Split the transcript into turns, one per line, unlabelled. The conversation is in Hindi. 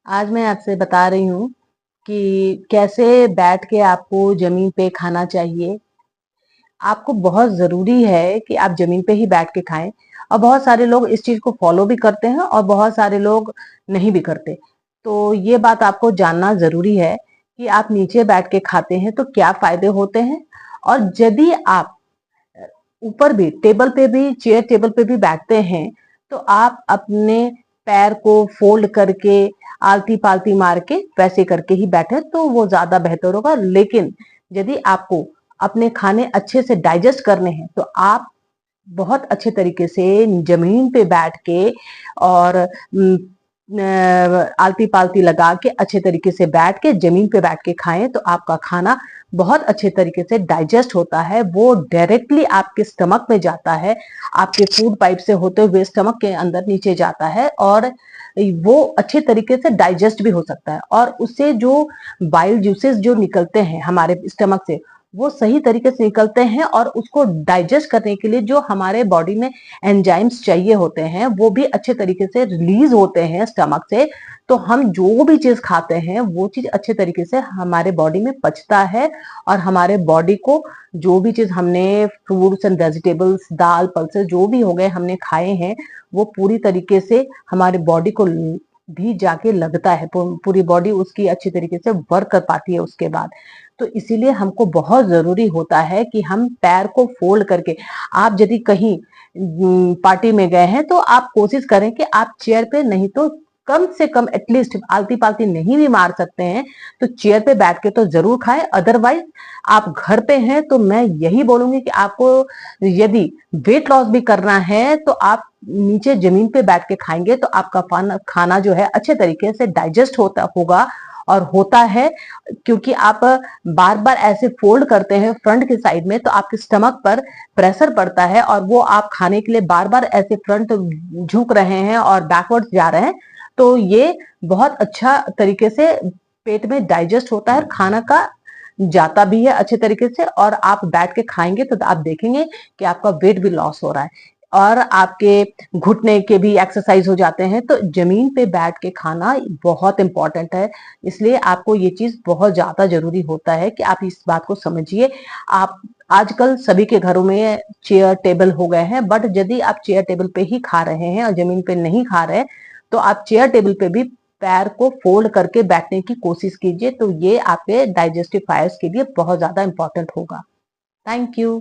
आज मैं आपसे बता रही हूँ कि कैसे बैठ के आपको ज़मीन पे खाना चाहिए। आपको बहुत ज़रूरी है कि आप ज़मीन पे ही बैठ के खाएँ और बहुत सारे लोग इस चीज़ को फ़ॉलो भी करते हैं और बहुत सारे लोग नहीं भी करते। तो ये बात आपको जानना ज़रूरी है कि आप नीचे बैठ के खाते हैं तो क्या फ़ायदे होते हैं और यदि आप ऊपर भी टेबल पे भी चेयर टेबल पे भी बैठते हैं तो आप अपने पैर को फोल्ड करके आलती पालती मार के वैसे करके ही बैठे तो वो ज्यादा बेहतर होगा। लेकिन यदि आपको अपने खाने अच्छे से डाइजेस्ट करने हैं तो आप बहुत अच्छे तरीके से जमीन पे बैठ के और आलती पालती लगा के अच्छे तरीके से बैठ के जमीन पे बैठ के खाएं तो आपका खाना बहुत अच्छे तरीके से डाइजेस्ट होता है। वो डायरेक्टली आपके स्टमक में जाता है, आपके फूड पाइप से होते हुए स्टमक के अंदर नीचे जाता है और वो अच्छे तरीके से डाइजेस्ट भी हो सकता है और उससे जो बाइल जूसेस जो निकलते हैं हमारे स्टमक से वो सही तरीके से निकलते हैं और उसको डाइजेस्ट करने के लिए जो हमारे बॉडी में एंजाइम्स चाहिए होते हैं वो भी अच्छे तरीके से रिलीज होते हैं स्टमक से। तो हम जो भी चीज खाते हैं वो चीज अच्छे तरीके से हमारे बॉडी में पचता है और हमारे बॉडी को जो भी चीज हमने fruits and vegetables dal pulses जो भी हो गए हमने खाए हैं वो पूरी तरीके से हमारे बॉडी को भी जाके लगता है, पूरी बॉडी उसकी अच्छी तरीके से वर्क कर पाती है उसके बाद। तो इसीलिए हमको बहुत जरूरी होता है कि हम पैर को फोल्ड करके आप यदि कहीं पार्टी में गए हैं तो आप कोशिश करें कि आप चेयर पे नहीं तो कम से कम एटलीस्ट आलती पालती नहीं भी मार सकते हैं तो चेयर पे बैठ के तो जरूर खाएं। अदरवाइज आप घर पे हैं तो मैं यही बोलूंगी कि आपको यदि वेट लॉस भी करना है तो आप नीचे जमीन पे बैठ के खाएंगे तो आपका खाना जो है अच्छे तरीके से डाइजेस्ट होता होगा और होता है। क्योंकि आप बार बार ऐसे फोल्ड करते हैं फ्रंट की साइड में तो आपके स्टमक पर प्रेशर पड़ता है और वो आप खाने के लिए बार बार ऐसे फ्रंट झुक रहे हैं और बैकवर्ड जा रहे हैं तो ये बहुत अच्छा तरीके से पेट में डाइजेस्ट होता है, खाना का जाता भी है अच्छे तरीके से और आप बैठ के खाएंगे तो आप देखेंगे कि आपका वेट भी लॉस हो रहा है और आपके घुटने के भी एक्सरसाइज हो जाते हैं। तो जमीन पे बैठ के खाना बहुत इंपॉर्टेंट है, इसलिए आपको ये चीज बहुत ज्यादा जरूरी होता है कि आप इस बात को समझिए। आप आजकल सभी के घरों में चेयर टेबल हो गए हैं बट यदि आप चेयर टेबल पे ही खा रहे हैं और जमीन पे नहीं खा रहे तो आप चेयर टेबल पे भी पैर को फोल्ड करके बैठने की कोशिश कीजिए तो ये आपके डाइजेस्टिव फायर्स के लिए बहुत ज्यादा इंपॉर्टेंट होगा। Thank you.